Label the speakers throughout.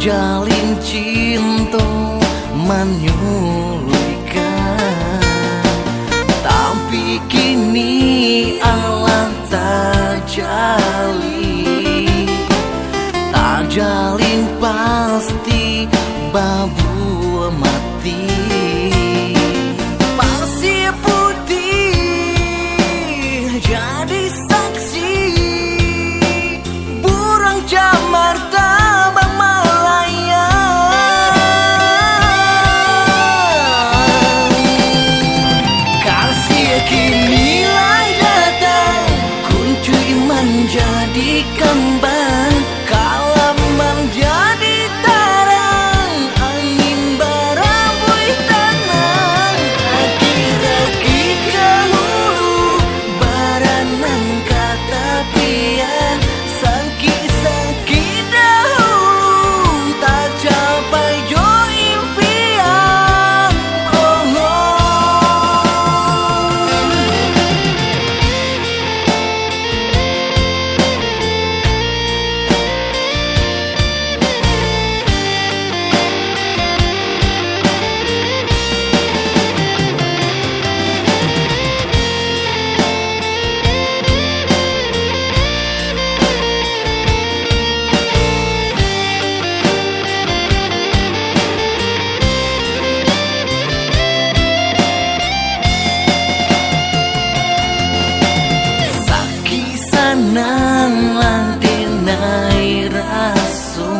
Speaker 1: jalin cinta menyulitkan, tapi kini Allah tak jalin pasti babu mati. Pasir putih jadi saksi, burung jamar tabang Malaya. Kasih kini lai datang, kuncuy menjadi kembang, kalam menjadi tarang, angin berambui tenang. Akir-akir ke hulu, baranan ke tepian, sakit-sakit dahulu, tak capai jo impian. Oh, senanglah dinai rasu,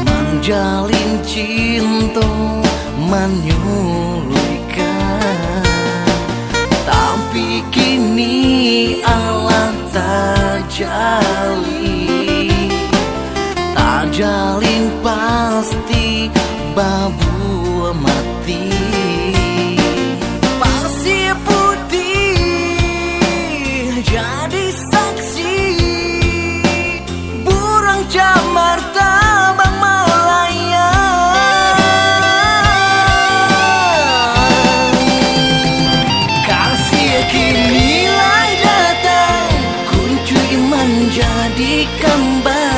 Speaker 1: menjalin cinta menyulitkan, tapi kini Allah tak jalin pasti babu mati. Pasir putih jadi saksi, burung jamar tabang Malaya. Kasih kini lai datang, kuncuy menjadi kembang,